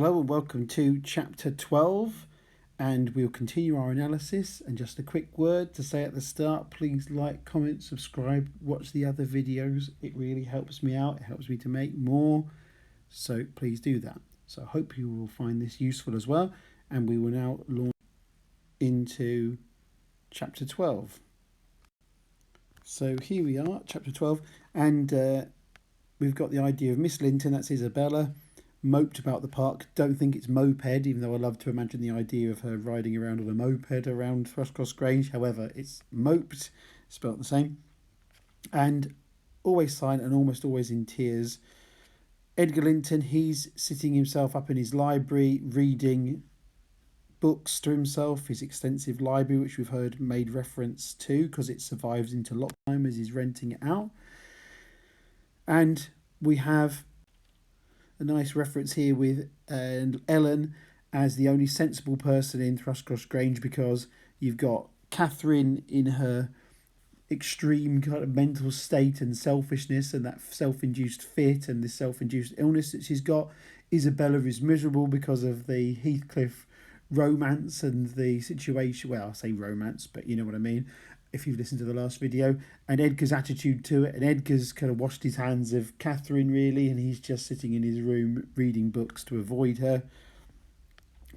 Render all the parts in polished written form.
Hello and welcome to chapter 12, and we'll continue our analysis. And just a quick word to say at the start, please like, comment, subscribe, watch the other videos. It really helps me out. It helps me to make more, so please do that. So I hope you will find this useful as well, and we will now launch into chapter 12. So here we are, chapter 12, and we've got the idea of Miss Linton, that's Isabella, moped about the park. Don't think it's moped, even though I love to imagine the idea of her riding around on a moped around Thrushcross Grange. However, it's moped, spelt the same, and always silent and almost always in tears. Edgar Linton, he's sitting himself up in his library reading books to himself, his extensive library, which we've heard made reference to because it survives into lockdown as he's renting it out. And we have a nice reference here with Ellen as the only sensible person in Thrushcross Grange, because you've got Catherine in her extreme kind of mental state and selfishness and that self-induced fit and this self-induced illness that she's got. Isabella is miserable because of the Heathcliff romance and the situation. Well, I say romance, but you know what I mean if you've listened to the last video. And Edgar's attitude to it, and Edgar's kind of washed his hands of Catherine really, and he's just sitting in his room reading books to avoid her.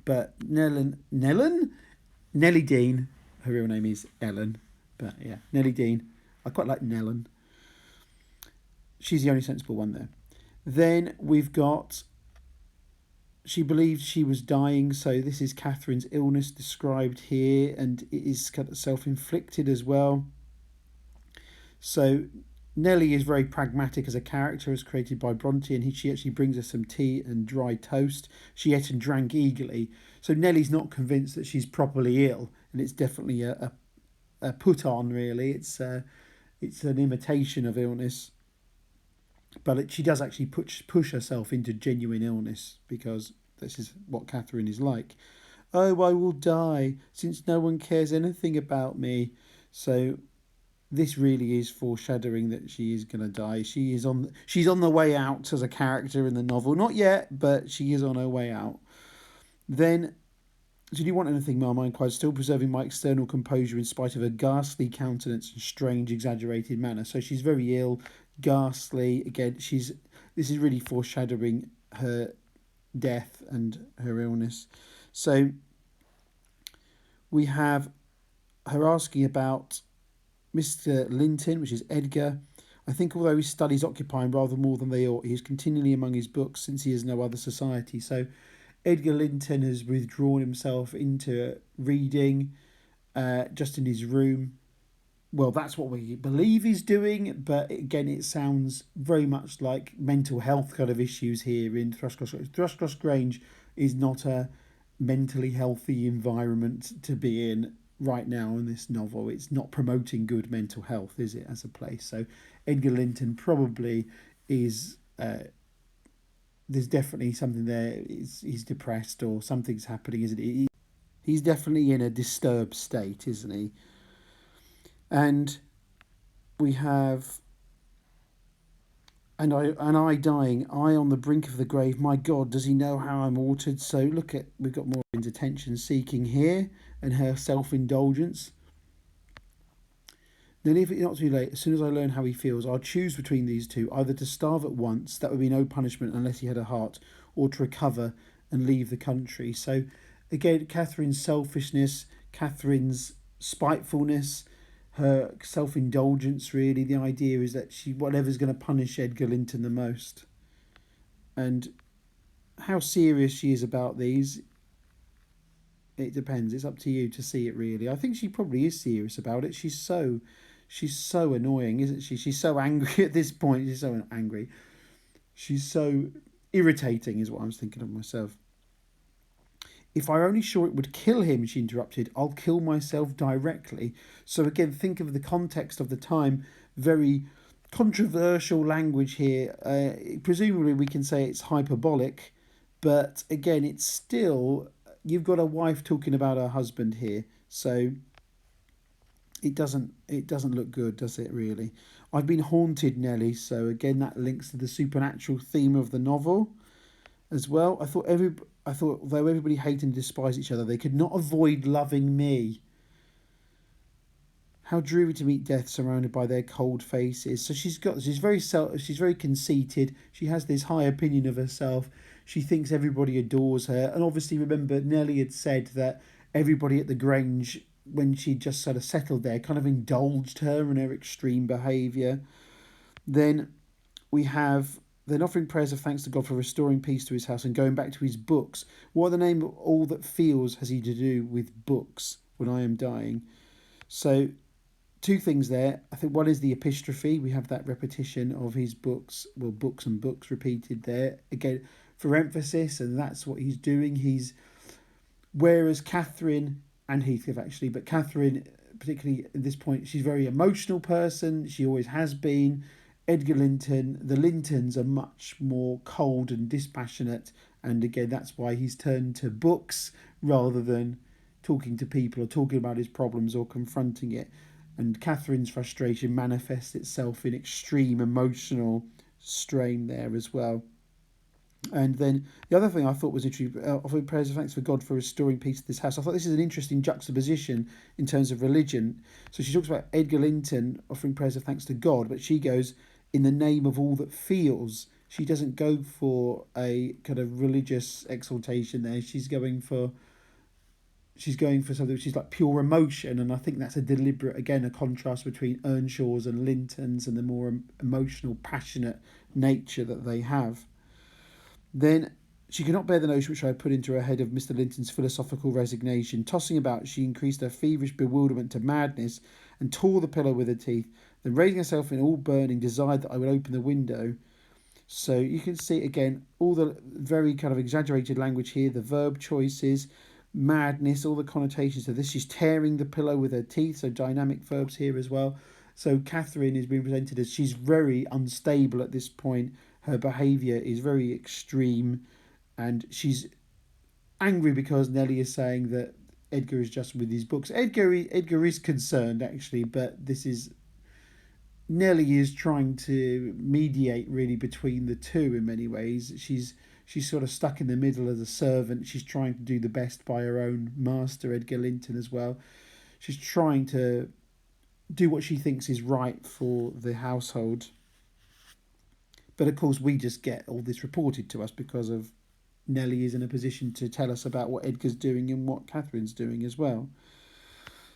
But Nelly Dean, her real name is Ellen, but yeah, Nelly Dean, I quite like Nellen. She's the only sensible one there. Then we've got, she believed she was dying, so this is Catherine's illness described here, and it is kind of self-inflicted as well. So Nelly is very pragmatic as a character, as created by Bronte, and she actually brings us some tea and dry toast. She ate and drank eagerly. So Nelly's not convinced that she's properly ill, and it's definitely a put on, really. It's an imitation of illness. But she does actually push herself into genuine illness, because this is what Catherine is like. Oh, I will die, since no one cares anything about me. So this really is foreshadowing that she is going to die. She's on the way out as a character in the novel. Not yet, but she is on her way out. Then, did you want anything, Mum? I inquired, still preserving my external composure in spite of a ghastly countenance and strange, exaggerated manner. So she's very ill, ghastly. Again, this is really foreshadowing her death and her illness. So we have her asking about Mr. Linton, which is Edgar. I think although his studies occupy him rather more than they ought, he is continually among his books, since he has no other society. So Edgar Linton has withdrawn himself into reading, just in his room. Well, that's what we believe he's doing, but again, it sounds very much like mental health kind of issues here in Thrushcross. Thrushcross Grange is not a mentally healthy environment to be in right now in this novel. It's not promoting good mental health, is it, as a place? So Edgar Linton probably is, there's definitely something there. He's depressed or something's happening, isn't he? He's definitely in a disturbed state, isn't he? And we have, and I dying, I on the brink of the grave. My God, does he know how I'm altered? So we've got more into attention seeking here and her self-indulgence. Then if it's not too late, as soon as I learn how he feels, I'll choose between these two, either to starve at once, that would be no punishment unless he had a heart, or to recover and leave the country. So again, Catherine's selfishness, Catherine's spitefulness, her self-indulgence, really. The idea is that whatever's going to punish Edgar Linton the most. And how serious she is about these, it depends. It's up to you to see it, really. I think she probably is serious about it. She's so annoying, isn't she? She's so angry at this point. She's so angry. She's so irritating, is what I was thinking of myself. If I were only sure it would kill him, she interrupted, I'll kill myself directly. So again, think of the context of the time. Very controversial language here. Presumably we can say it's hyperbolic, but again, it's still, you've got a wife talking about her husband here. So it doesn't look good, does it, really? I've been haunted, Nelly. So again, that links to the supernatural theme of the novel as well. I I thought, though everybody hated and despised each other, they could not avoid loving me. How dreary to meet death surrounded by their cold faces. So she's very conceited. She has this high opinion of herself. She thinks everybody adores her. And obviously, remember, Nelly had said that everybody at the Grange, when she just sort of settled there, kind of indulged her in her extreme behaviour. Then we have then offering prayers of thanks to God for restoring peace to his house and going back to his books. What are the name of all that feels has he to do with books when I am dying? So two things there. I think one is the epistrophe. We have that repetition of his books, well, books and books repeated there again for emphasis, and that's what he's doing. Whereas Catherine and Heathcliff actually, but Catherine particularly at this point, she's a very emotional person. She always has been. Edgar Linton, the Lintons are much more cold and dispassionate, and again that's why he's turned to books rather than talking to people or talking about his problems or confronting it. And Catherine's frustration manifests itself in extreme emotional strain there as well. And then the other thing I thought was interesting, offering prayers of thanks for God for restoring peace to this house. I thought this is an interesting juxtaposition in terms of religion. So she talks about Edgar Linton offering prayers of thanks to God, but she goes, in the name of all that feels. She doesn't go for a kind of religious exaltation there. She's going for something which is like pure emotion, and I think that's a deliberate, again, a contrast between Earnshaw's and Linton's and the more emotional, passionate nature that they have. Then she could not bear the notion which I had put into her head of Mr. Linton's philosophical resignation. Tossing about, she increased her feverish bewilderment to madness and tore the pillow with her teeth. Then raising herself in all burning, desired that I would open the window. So you can see, again, all the very kind of exaggerated language here, the verb choices, madness, all the connotations of this. She's tearing the pillow with her teeth, so dynamic verbs here as well. So Catherine is being presented as she's very unstable at this point. Her behaviour is very extreme, and she's angry because Nelly is saying that Edgar is just with his books. Edgar is concerned, actually, but this is... Nelly is trying to mediate, really, between the two in many ways. She's sort of stuck in the middle as a servant. She's trying to do the best by her own master, Edgar Linton, as well. She's trying to do what she thinks is right for the household. But of course, we just get all this reported to us because of Nelly is in a position to tell us about what Edgar's doing and what Catherine's doing as well.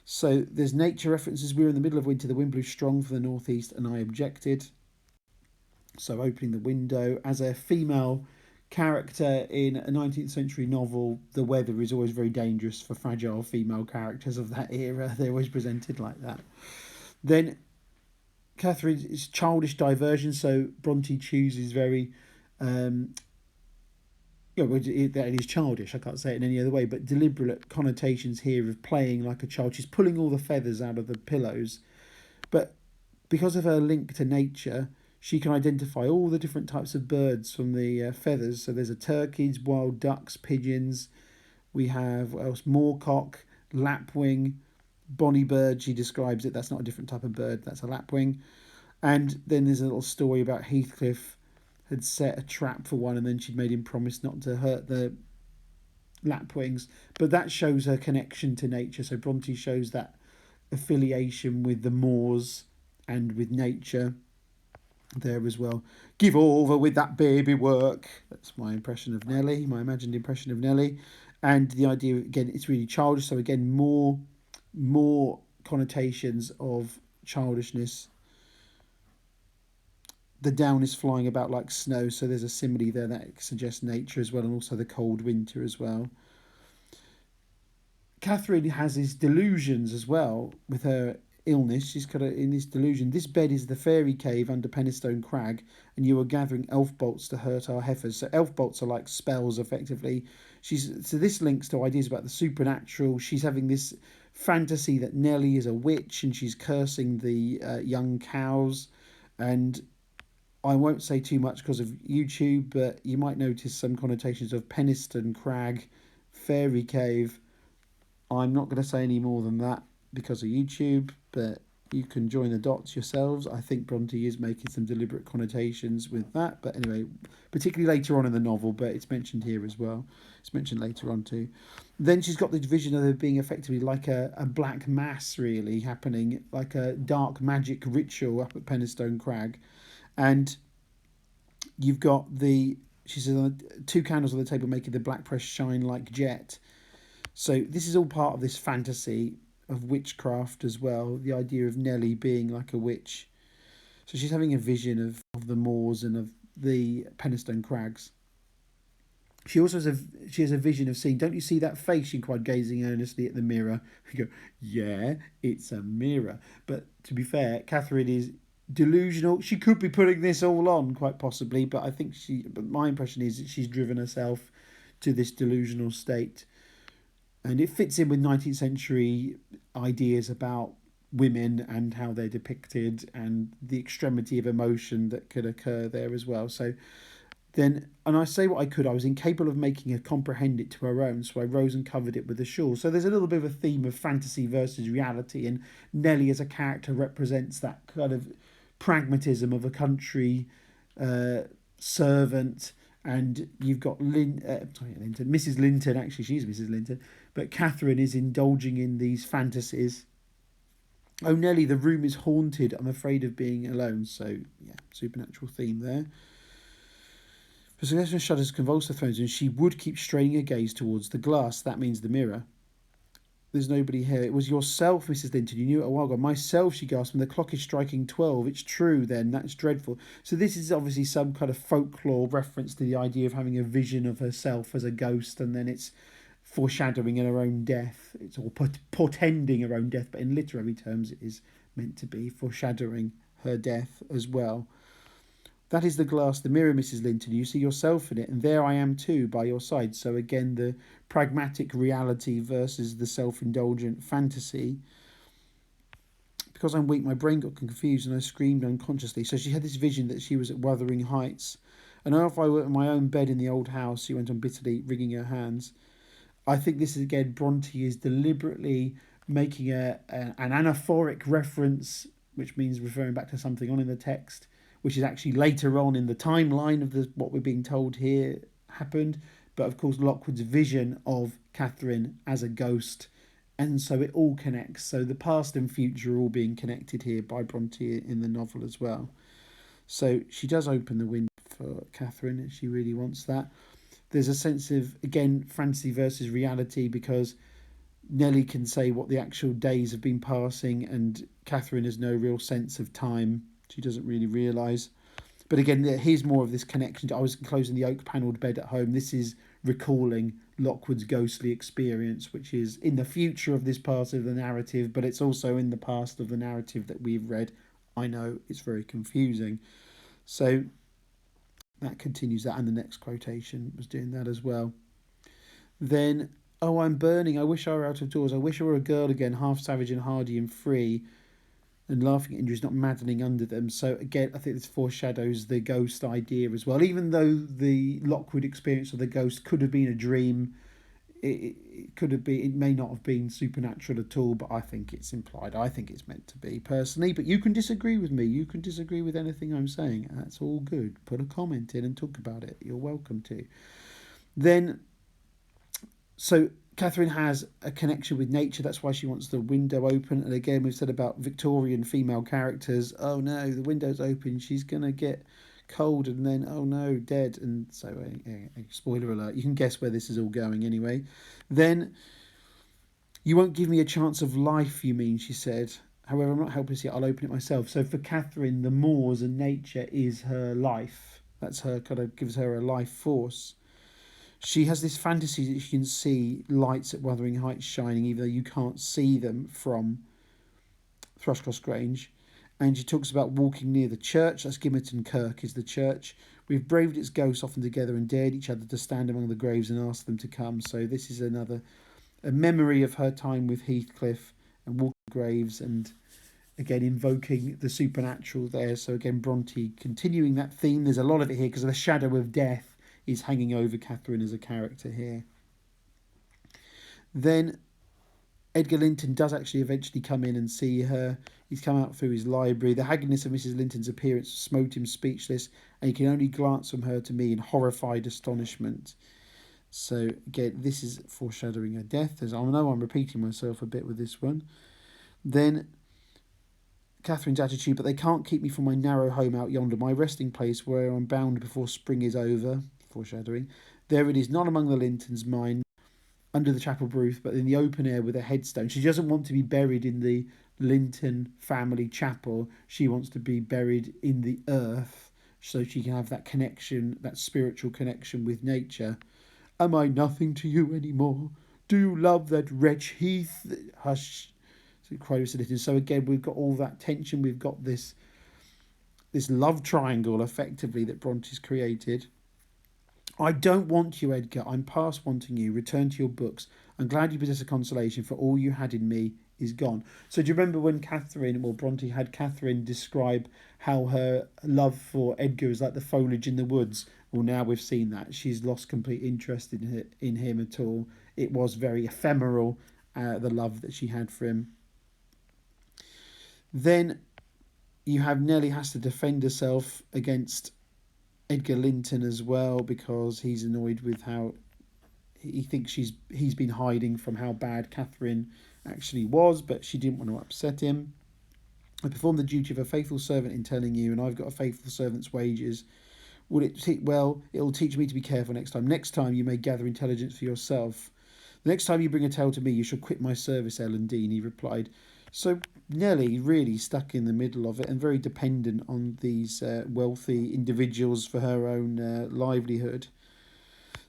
So there's nature references. We were in the middle of winter. The wind blew strong from the northeast, and I objected. So opening the window. As a female character in a 19th century novel, the weather is always very dangerous for fragile female characters of that era. They're always presented like that. Then Catherine's childish diversion. So Bronte chooses very... that is childish, I can't say it in any other way, but deliberate connotations here of playing like a child. She's pulling all the feathers out of the pillows, but because of her link to nature, she can identify all the different types of birds from the feathers. So there's a turkeys, wild ducks, pigeons. We have, what else? Moorcock, lapwing, bonny bird, she describes it. That's not a different type of bird, that's a lapwing. And then there's a little story about Heathcliff had set a trap for one, and then she'd made him promise not to hurt the lapwings. But that shows her connection to nature. So Bronte shows that affiliation with the moors and with nature there as well. Give over with that baby work. That's my impression of Nelly, my imagined impression of Nelly. And the idea, again, it's really childish. So again, more connotations of childishness. The down is flying about like snow, so there's a simile there that suggests nature as well, and also the cold winter as well. Catherine has these delusions as well with her illness. She's got in this delusion. This bed is the fairy cave under Penistone Crag, and you are gathering elf bolts to hurt our heifers. So elf bolts are like spells, effectively. So this links to ideas about the supernatural. She's having this fantasy that Nelly is a witch and she's cursing the young cows, and I won't say too much because of YouTube, but you might notice some connotations of Penistone Crag, Fairy Cave. I'm not going to say any more than that because of YouTube, but You can join the dots yourselves. I think Bronte is making some deliberate connotations with that, but anyway, particularly later on in the novel, but it's mentioned here as well. It's mentioned later on too. Then she's got the vision of there being effectively like a black mass really happening, like a dark magic ritual up at Penistone Crag. And you've got she says, 2 candles on the table making the black press shine like jet. So this is all part of this fantasy of witchcraft as well, the idea of Nelly being like a witch. So she's having a vision of the moors and of the Penistone Crags. She also has a vision of seeing, don't you see that face? She inquired, gazing earnestly at the mirror. I go, yeah, it's a mirror. But to be fair, Catherine is delusional. She could be putting this all on, quite possibly, but but my impression is that she's driven herself to this delusional state. And it fits in with 19th century ideas about women and how they're depicted and the extremity of emotion that could occur there as well. So then, and I say what I could, I was incapable of making her comprehend it to her own, so I rose and covered it with a shawl. So there's a little bit of a theme of fantasy versus reality, and Nelly as a character represents that kind of pragmatism of a country servant. And you've got Mrs. Linton, actually she's Mrs. Linton, but Catherine is indulging in these fantasies. Oh, Nelly, the room is haunted. I'm afraid of being alone. So, yeah, supernatural theme there. For Celestia shudders convulse her thrones, and she would keep straining her gaze towards the glass. That means the mirror. There's nobody here. It was yourself, Mrs. Linton. You knew it a while ago. Myself, she gasped, and the clock is striking 12. It's true, then. That's dreadful. So this is obviously some kind of folklore reference to the idea of having a vision of herself as a ghost, and then it's foreshadowing in her own death. It's all portending her own death, but in literary terms it is meant to be foreshadowing her death as well. That is the glass, the mirror, Mrs. Linton. You see yourself in it, and there I am too, by your side. So again, the pragmatic reality versus the self-indulgent fantasy. Because I'm weak, my brain got confused and I screamed unconsciously. So she had this vision that she was at Wuthering Heights. And if I were in my own bed in the old house, she went on bitterly, wringing her hands. I think this is, again, Bronte is deliberately making an anaphoric reference, which means referring back to something on in the text, which is actually later on in the timeline of what we're being told here happened. But of course, Lockwood's vision of Catherine as a ghost, and so it all connects. So the past and future are all being connected here by Bronte in the novel as well. So she does open the window for Catherine, and she really wants that. There's a sense of, again, fantasy versus reality, because Nelly can say what the actual days have been passing, and Catherine has no real sense of time. She doesn't really realise. But again, here's more of this connection. I was enclosed in the oak-panelled bed at home. This is recalling Lockwood's ghostly experience, which is in the future of this part of the narrative, but it's also in the past of the narrative that we've read. I know it's very confusing. So that continues that, and the next quotation was doing that as well. Then, oh, I'm burning. I wish I were out of doors. I wish I were a girl again, half savage and hardy and free, and laughing at injuries, not maddening under them. So again, I think this foreshadows the ghost idea as well. Even though the Lockwood experience of the ghost could have been a dream, it could have been, it may not have been supernatural at all, but I think it's implied. I think it's meant to be, personally. But you can disagree with me. You can disagree with anything I'm saying. That's all good. Put a comment in and talk about it. You're welcome to. Then, so Catherine has a connection with nature. That's why she wants the window open. And again, we've said about Victorian female characters. Oh no, the window's open. She's going to get cold and then, oh no, dead. And so, spoiler alert, you can guess where this is all going anyway. Then, you won't give me a chance of life, you mean, she said. However, I'm not helpless yet. I'll open it myself. So for Catherine, the moors and nature is her life. That's her, kind of gives her a life force. She has this fantasy that she can see lights at Wuthering Heights shining, even though you can't see them from Thrushcross Grange. And she talks about walking near the church. That's Gimmerton Kirk is the church. We've braved its ghosts often together and dared each other to stand among the graves and ask them to come. So this is a memory of her time with Heathcliff and walking graves, and again invoking the supernatural there. So again, Bronte continuing that theme. There's a lot of it here because the shadow of death is hanging over Catherine as a character here. Then Edgar Linton does actually eventually come in and see her. He's come out through his library. The haggardness of Mrs. Linton's appearance smote him speechless, and he can only glance from her to me in horrified astonishment. So again, this is foreshadowing her death. As I know I'm repeating myself a bit with this one. Then Catherine's attitude, but they can't keep me from my narrow home out yonder, my resting place where I'm bound before spring is over. Foreshadowing. There it is, not among the Lintons, mind, under the chapel roof, but in the open air with a headstone. She doesn't want to be buried in the Linton family chapel. She wants to be buried in the earth so she can have that connection, that spiritual connection with nature. Am I nothing to you any more? Do you love that wretch Heath? Hush. So again, we've got all that tension. We've got this love triangle, effectively, that Bronte's created. I don't want you, Edgar. I'm past wanting you. Return to your books. I'm glad you possess a consolation, for all you had in me is gone. So do you remember when Bronte had Catherine describe how her love for Edgar is like the foliage in the woods? Well, now we've seen that. She's lost complete interest in him at all. It was very ephemeral, the love that she had for him. Then you have Nelly has to defend herself against Edgar Linton as well, because he's annoyed with how he thinks he's been hiding from how bad Catherine actually was, but she didn't want to upset him. I perform the duty of a faithful servant in telling you, and I've got a faithful servant's wages. It'll teach me to be careful next time. Next time you may gather intelligence for yourself. The next time you bring a tale to me, you shall quit my service, Ellen Dean, he replied. So Nelly really stuck in the middle of it and very dependent on these wealthy individuals for her own livelihood.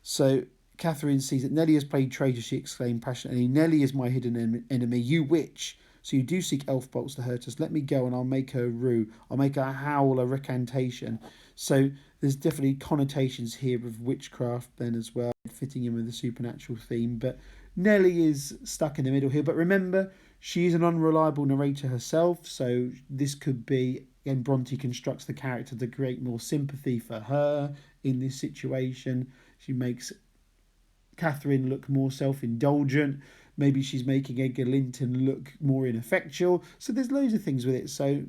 So Catherine sees that Nelly has played traitor, she exclaimed passionately. Nelly is my hidden enemy, you witch. So you do seek elf bolts to hurt us. Let me go and I'll make her rue. I'll make her howl a recantation. So there's definitely connotations here of witchcraft then as well, fitting in with the supernatural theme. But Nelly is stuck in the middle here. But remember, she is an unreliable narrator herself. So this could be, again, Bronte constructs the character to create more sympathy for her in this situation. She makes Catherine look more self-indulgent. Maybe she's making Edgar Linton look more ineffectual. So there's loads of things with it. So,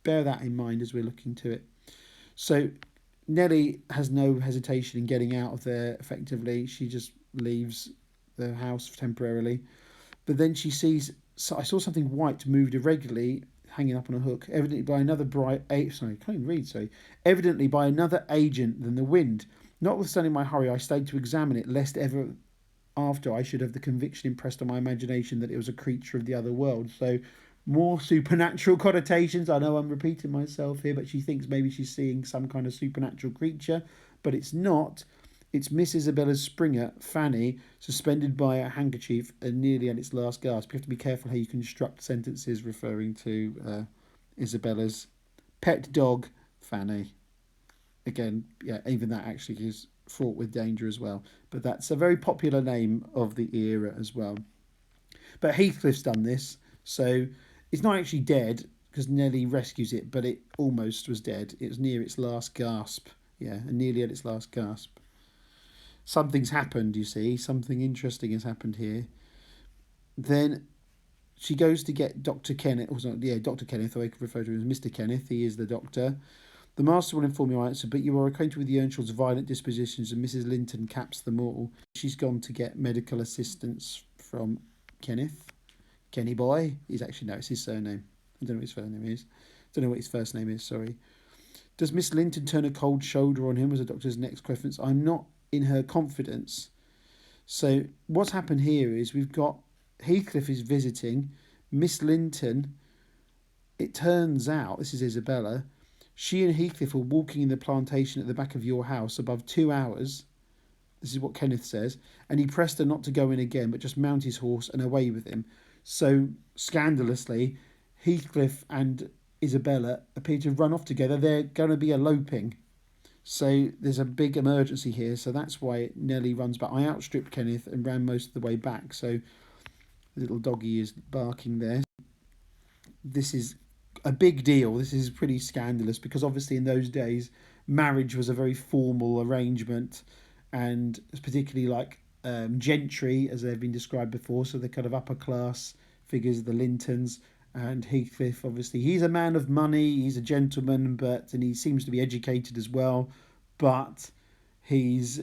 bear that in mind as we're looking to it. So Nelly has no hesitation in getting out of there effectively. She just leaves the house temporarily. But then she sees, I saw something white moved irregularly, hanging up on a hook, evidently by another evidently by another agent than the wind. Notwithstanding my hurry, I stayed to examine it, lest ever after I should have the conviction impressed on my imagination that it was a creature of the other world. So more supernatural connotations. I know I'm repeating myself here, but she thinks maybe she's seeing some kind of supernatural creature, but it's not. It's Miss Isabella's Springer, Fanny, suspended by a handkerchief and nearly at its last gasp. You have to be careful how you construct sentences referring to Isabella's pet dog, Fanny. Again, yeah, even that actually is fraught with danger as well. But that's a very popular name of the era as well. But Heathcliff's done this, so it's not actually dead because Nelly rescues it, but it almost was dead. It was near its last gasp. Yeah, and nearly at its last gasp. Something's happened, you see. Something interesting has happened here. Then she goes to get Dr. Kenneth. Dr. Kenneth, or I could refer to him as Mr. Kenneth. He is the doctor. The master will inform you, I answer, but you are acquainted with the Earnshaw's violent dispositions, and Mrs. Linton caps them all. She's gone to get medical assistance from Kenneth. Kenny Boy. It's his surname. I don't know what his surname is. Don't know what his first name is, sorry. Does Miss Linton turn a cold shoulder on him, was the doctor's next question. I'm not in her confidence. So what's happened here is we've got Heathcliff is visiting Miss Linton. It turns out, this is Isabella, she and Heathcliff were walking in the plantation at the back of your house above 2 hours. This is what Kenneth says. And he pressed her not to go in again, but just mount his horse and away with him. So, scandalously, Heathcliff and Isabella appear to have run off together. They're going to be eloping. So there's a big emergency here. So that's why Nelly runs back. I outstripped Kenneth and ran most of the way back. So the little doggy is barking there. This is a big deal. This is pretty scandalous because obviously in those days, marriage was a very formal arrangement, and particularly like gentry, as they've been described before, so the kind of upper class figures, the Lintons. And Heathcliff, obviously, he's a man of money, he's a gentleman, and he seems to be educated as well, but he's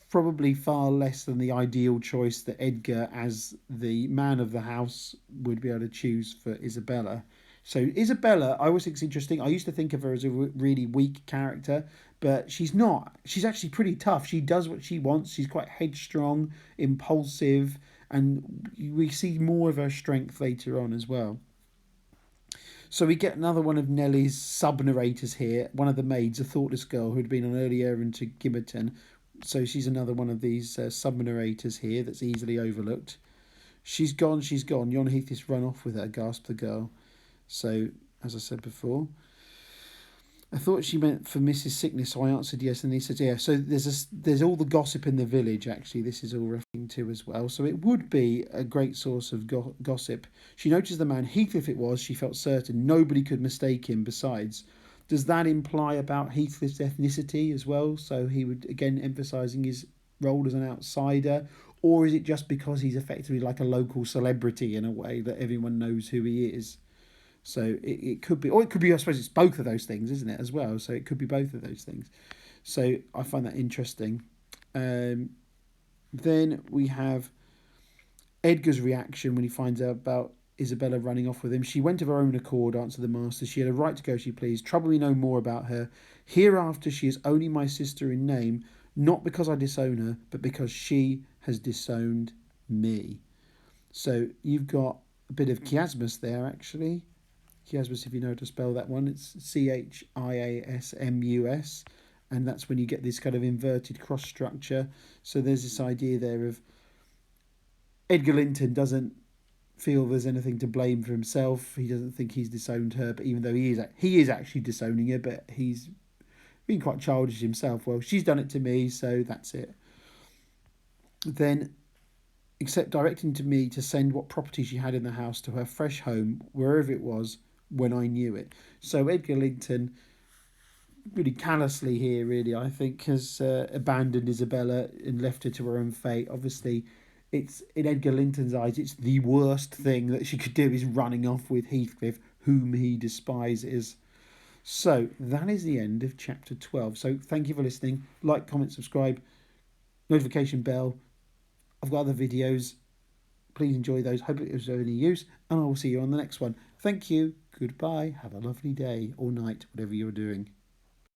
probably far less than the ideal choice that Edgar, as the man of the house, would be able to choose for Isabella. So Isabella, I always think it's interesting. I used to think of her as a really weak character, but she's not. She's actually pretty tough. She does what she wants. She's quite headstrong, impulsive, and we see more of her strength later on as well. So we get another one of Nelly's sub-narrators here, one of the maids, a thoughtless girl who had been on early errand to Gimmerton. So she's another one of these sub-narrators here that's easily overlooked. She's gone, she's gone. Yon Heathcliff's run off with her, gasped the girl. So, as I said before, I thought she meant for Mrs. Sickness, so I answered yes, and he said yeah. So there's all the gossip in the village, actually, this is all referring to as well. So it would be a great source of gossip. She noticed the man, Heathcliff it was, she felt certain. Nobody could mistake him besides. Does that imply about Heathcliff's ethnicity as well? So he would, again, emphasising his role as an outsider? Or is it just because he's effectively like a local celebrity in a way that everyone knows who he is? So it could be, or it could be, I suppose it's both of those things, isn't it, as well? So it could be both of those things. So I find that interesting. Then we have Edgar's reaction when he finds out about Isabella running off with him. She went of her own accord, answered the master. She had a right to go if she pleased. Trouble me no more about her. Hereafter she is only my sister in name, not because I disown her, but because she has disowned me. So you've got a bit of chiasmus there, actually. Chiasmus, if you know how to spell that one, it's Chiasmus, and that's when you get this kind of inverted cross structure. So there's this idea there of Edgar Linton doesn't feel there's anything to blame for himself. He doesn't think he's disowned her, but even though he is actually disowning her, but he's been quite childish himself. Well, she's done it to me, so that's it. Then, except directing to me to send what property she had in the house to her fresh home, wherever it was, when I knew it. So Edgar Linton, really callously here, really, I think, has abandoned Isabella and left her to her own fate. Obviously, it's in Edgar Linton's eyes, it's the worst thing that she could do is running off with Heathcliff, whom he despises. So that is the end of chapter 12. So thank you for listening. Like, comment, subscribe, notification bell. I've got other videos. Please enjoy those. Hope it was of any use. And I will see you on the next one. Thank you. Goodbye. Have a lovely day or night, whatever you're doing.